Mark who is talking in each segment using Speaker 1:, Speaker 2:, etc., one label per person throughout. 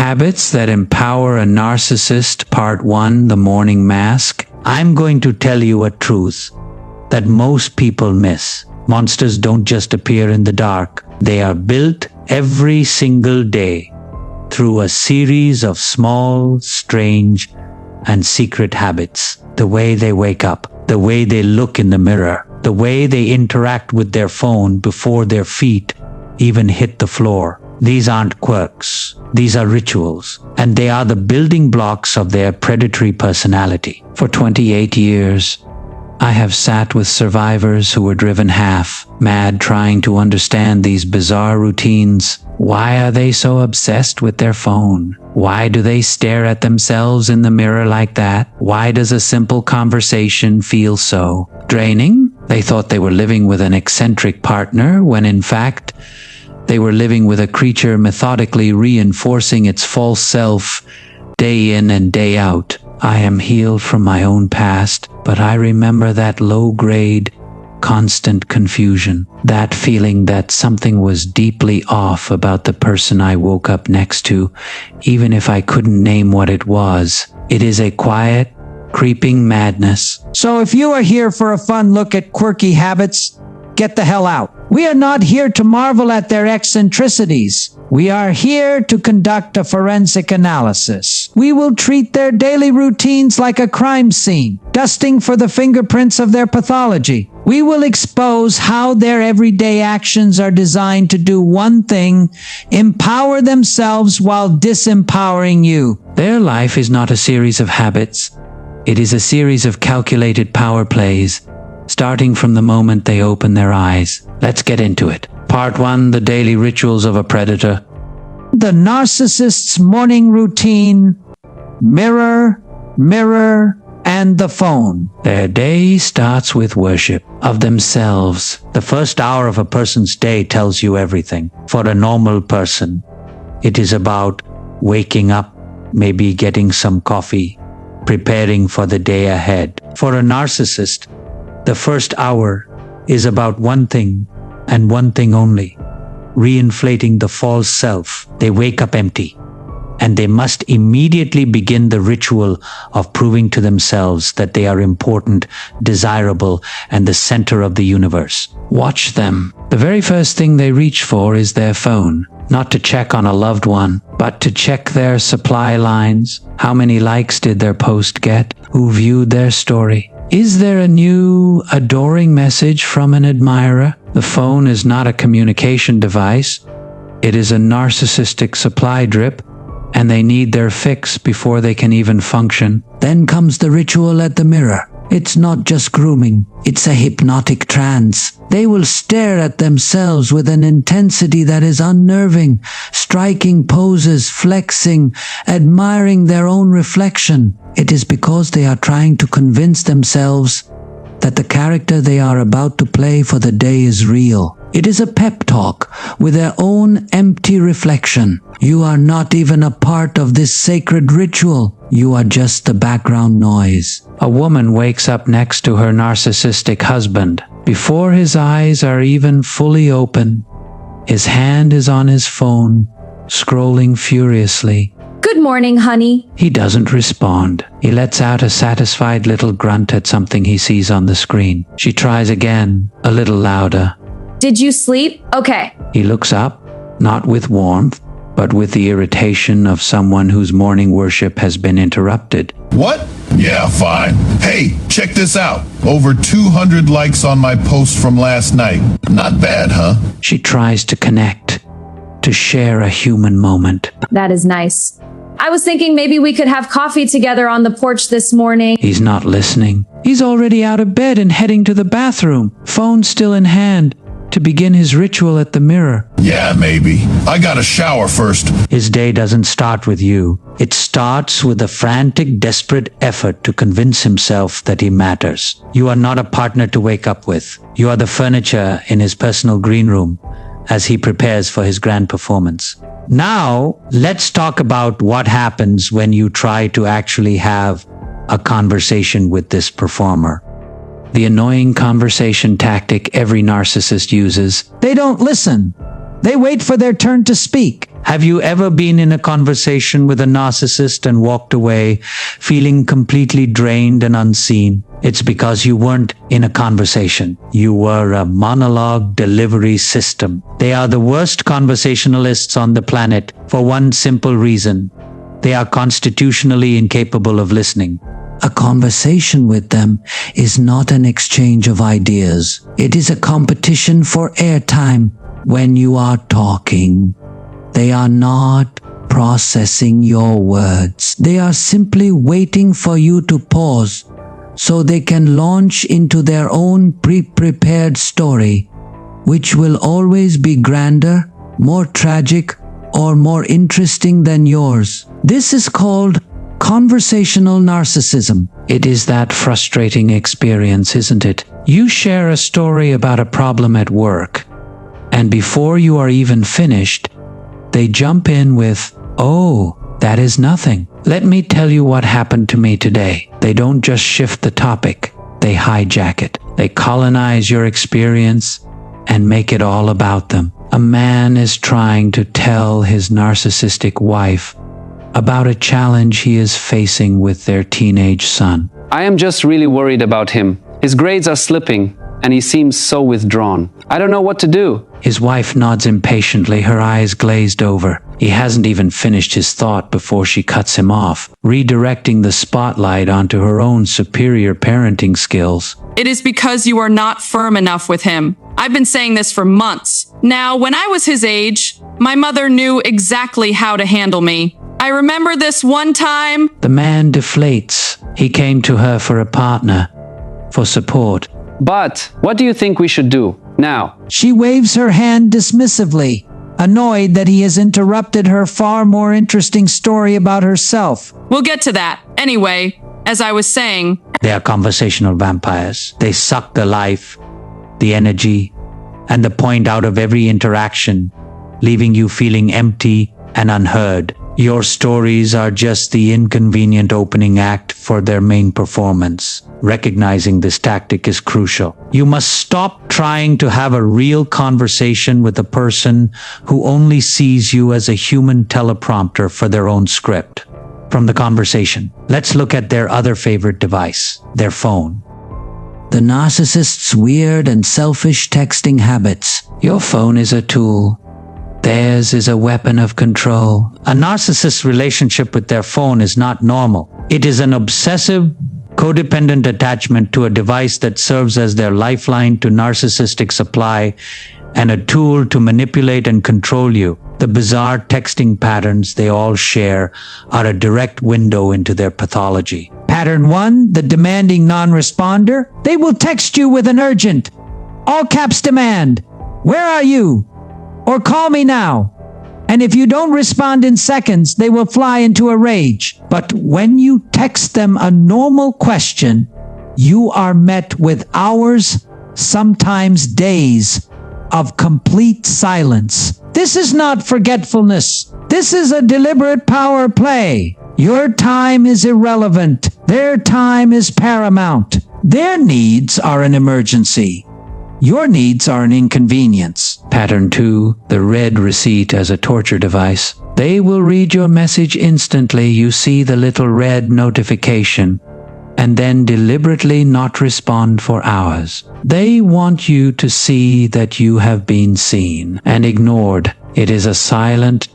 Speaker 1: Habits that empower a narcissist, Part 1, the morning mask. I'm going to tell you a truth that most people miss. Monsters don't just appear in the dark. They are built every single day through a series of small, strange, and secret habits. The way they wake up, the way they look in the mirror, the way they interact with their phone before their feet even hit the floor. These aren't quirks. These are rituals, and they are the building blocks of their predatory personality. For 28 years, I have sat with survivors who were driven half mad trying to understand these bizarre routines. Why are they so obsessed with their phone? Why do they stare at themselves in the mirror like that? Why does a simple conversation feel so draining? They thought they were living with an eccentric partner when in fact, they were living with a creature methodically reinforcing its false self day in and day out. I am healed from my own past, but I remember that low-grade, constant confusion. That feeling that something was deeply off about the person I woke up next to, even if I couldn't name what it was. It is a quiet, creeping madness.
Speaker 2: So if you are here for a fun look at quirky habits, get the hell out. We are not here to marvel at their eccentricities. We are here to conduct a forensic analysis. We will treat their daily routines like a crime scene, dusting for the fingerprints of their pathology. We will expose how their everyday actions are designed to do one thing: empower themselves while disempowering you.
Speaker 1: Their life is not a series of habits. It is a series of calculated power plays, starting from the moment they open their eyes. Let's get into it. Part 1, the daily rituals of a predator.
Speaker 2: The narcissist's morning routine: mirror, mirror, and the phone.
Speaker 1: Their day starts with worship of themselves. The first hour of a person's day tells you everything. For a normal person, it is about waking up, maybe getting some coffee, preparing for the day ahead. For a narcissist, the first hour is about one thing and one thing only: reinflating the false self. They wake up empty, and they must immediately begin the ritual of proving to themselves that they are important, desirable, and the center of the universe. Watch them. The very first thing they reach for is their phone. Not to check on a loved one, but to check their supply lines. How many likes did their post get? Who viewed their story? Is there a new, adoring message from an admirer? The phone is not a communication device. It is a narcissistic supply drip, and they need their fix before they can even function. Then comes the ritual at the mirror. It's not just grooming, it's a hypnotic trance. They will stare at themselves with an intensity that is unnerving, striking poses, flexing, admiring their own reflection. It is because they are trying to convince themselves that the character they are about to play for the day is real. It is a pep talk with their own empty reflection. You are not even a part of this sacred ritual. You are just the background noise. A woman wakes up next to her narcissistic husband. Before his eyes are even fully open, his hand is on his phone, scrolling furiously.
Speaker 3: Good morning, honey.
Speaker 1: He doesn't respond. He lets out a satisfied little grunt at something he sees on the screen. She tries again, a little louder.
Speaker 3: Did you sleep? Okay.
Speaker 1: He looks up, not with warmth, but with the irritation of someone whose morning worship has been interrupted.
Speaker 4: What? Yeah, fine. Hey, check this out. Over 200 likes on my post from last night. Not bad, huh?
Speaker 1: She tries to connect, to share a human moment.
Speaker 3: That is nice. I was thinking maybe we could have coffee together on the porch this morning.
Speaker 1: He's not listening. He's already out of bed and heading to the bathroom, phone still in hand, to begin his ritual at the mirror.
Speaker 4: Yeah, maybe. I gotta shower first.
Speaker 1: His day doesn't start with you. It starts with a frantic, desperate effort to convince himself that he matters. You are not a partner to wake up with. You are the furniture in his personal green room as he prepares for his grand performance. Now, let's talk about what happens when you try to actually have a conversation with this performer. The annoying conversation tactic every narcissist uses.
Speaker 2: They don't listen. They wait for their turn to speak.
Speaker 1: Have you ever been in a conversation with a narcissist and walked away feeling completely drained and unseen? It's because you weren't in a conversation. You were a monologue delivery system. They are the worst conversationalists on the planet for one simple reason. They are constitutionally incapable of listening. A conversation with them is not an exchange of ideas. It is a competition for airtime when you are talking. They are not processing your words. They are simply waiting for you to pause so they can launch into their own pre-prepared story, which will always be grander, more tragic, or more interesting than yours. This is called conversational narcissism. It is that frustrating experience, isn't it? You share a story about a problem at work, and before you are even finished, they jump in with, "Oh, that is nothing. Let me tell you what happened to me today." They don't just shift the topic, they hijack it. They colonize your experience and make it all about them. A man is trying to tell his narcissistic wife about a challenge he is facing with their teenage son.
Speaker 5: I am just really worried about him. His grades are slipping, and he seems so withdrawn. I don't know what to do.
Speaker 1: His wife nods impatiently, her eyes glazed over. He hasn't even finished his thought before she cuts him off, redirecting the spotlight onto her own superior parenting skills.
Speaker 6: It is because you are not firm enough with him. I've been saying this for months. Now, when I was his age, my mother knew exactly how to handle me. I remember this one time.
Speaker 1: The man deflates. He came to her for a partner, for support.
Speaker 5: But what do you think we should do now?
Speaker 2: She waves her hand dismissively, annoyed that he has interrupted her far more interesting story about herself.
Speaker 6: We'll get to that. Anyway, as I was saying,
Speaker 1: They are conversational vampires. They suck the life, the energy, and the point out of every interaction, leaving you feeling empty and unheard. Your stories are just the inconvenient opening act for their main performance. Recognizing this tactic is crucial. You must stop trying to have a real conversation with a person who only sees you as a human teleprompter for their own script. From the conversation, let's look at their other favorite device, their phone. The narcissist's weird and selfish texting habits. Your phone is a tool. Theirs is a weapon of control. A narcissist's relationship with their phone is not normal. It is an obsessive, codependent attachment to a device that serves as their lifeline to narcissistic supply and a tool to manipulate and control you. The bizarre texting patterns they all share are a direct window into their pathology.
Speaker 2: Pattern 1, the demanding non-responder. They will text you with an urgent, all caps demand, "Where are you?" or "Call me now." And if you don't respond in seconds, they will fly into a rage. But when you text them a normal question, you are met with hours, sometimes days, of complete silence. This is not forgetfulness. This is a deliberate power play. Your time is irrelevant. Their time is paramount. Their needs are an emergency. Your needs are an inconvenience.
Speaker 1: Pattern 2, the red receipt as a torture device. They will read your message instantly. You see the little red notification and then deliberately not respond for hours. They want you to see that you have been seen and ignored. It is a silent,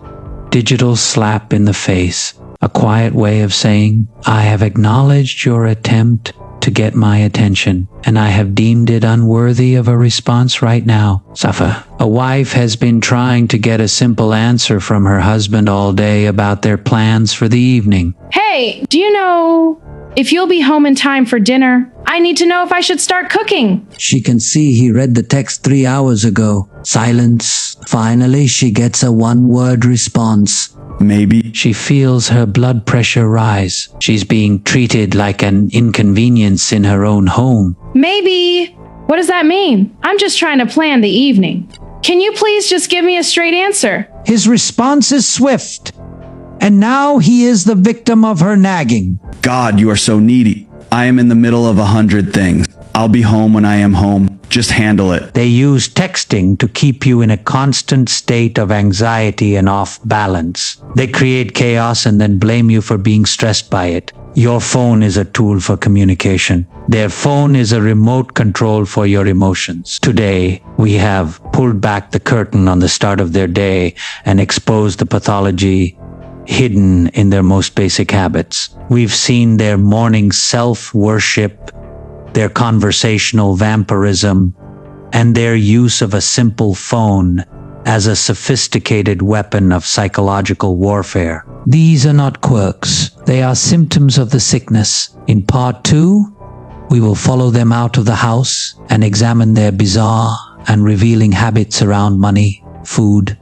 Speaker 1: digital slap in the face, a quiet way of saying, "I have acknowledged your attempt to get my attention, and I have deemed it unworthy of a response right now. Suffer." A wife has been trying to get a simple answer from her husband all day about their plans for the evening.
Speaker 7: Hey, do you know if you'll be home in time for dinner? I need to know if I should start cooking.
Speaker 2: She can see he read the text 3 hours ago. Silence. Finally, she gets a one-word response.
Speaker 8: Maybe.
Speaker 1: She feels her blood pressure rise. She's being treated like an inconvenience in her own home.
Speaker 7: Maybe. What does that mean? I'm just trying to plan the evening. Can you please just give me a straight answer?
Speaker 2: His response is swift. And now he is the victim of her nagging.
Speaker 8: God, you are so needy. I am in the middle of 100 things. I'll be home when I am home. Just handle it.
Speaker 1: They use texting to keep you in a constant state of anxiety and off balance. They create chaos and then blame you for being stressed by it. Your phone is a tool for communication. Their phone is a remote control for your emotions. Today, we have pulled back the curtain on the start of their day and exposed the pathology hidden in their most basic habits. We've seen their morning self-worship, their conversational vampirism, and their use of a simple phone as a sophisticated weapon of psychological warfare. These are not quirks. They are symptoms of the sickness. In part 2, we will follow them out of the house and examine their bizarre and revealing habits around money, food,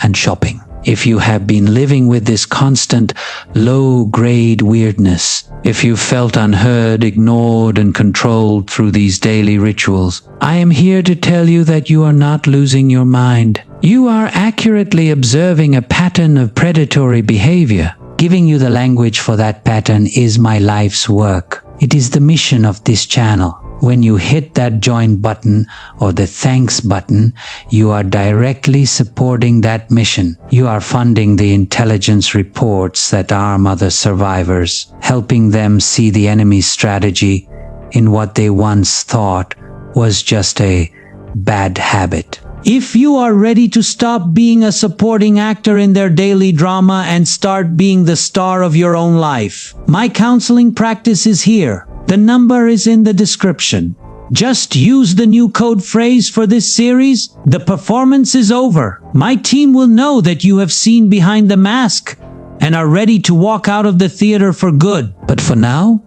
Speaker 1: and shopping. If you have been living with this constant low-grade weirdness, if you felt unheard, ignored, and controlled through these daily rituals, I am here to tell you that you are not losing your mind. You are accurately observing a pattern of predatory behavior. Giving you the language for that pattern is my life's work. It is the mission of this channel. When you hit that join button or the thanks button, you are directly supporting that mission. You are funding the intelligence reports that arm other survivors, helping them see the enemy's strategy in what they once thought was just a bad habit. If you are ready to stop being a supporting actor in their daily drama and start being the star of your own life, my counseling practice is here. The number is in the description. Just use the new code phrase for this series. The performance is over. My team will know that you have seen behind the mask and are ready to walk out of the theater for good. But for now,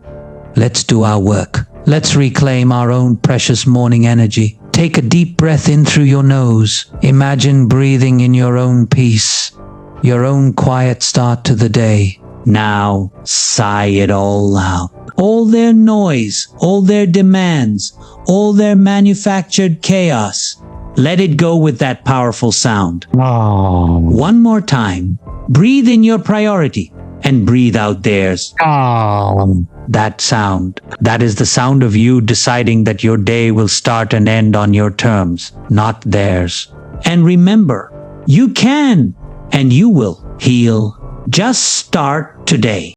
Speaker 1: let's do our work. Let's reclaim our own precious morning energy. Take a deep breath in through your nose. Imagine breathing in your own peace, your own quiet start to the day. Now, sigh it all out. All their noise, all their demands, all their manufactured chaos. Let it go with that powerful sound. One more time. Breathe in your priority and breathe out theirs. That sound. That is the sound of you deciding that your day will start and end on your terms, not theirs. And remember, you can and you will heal. Just start today.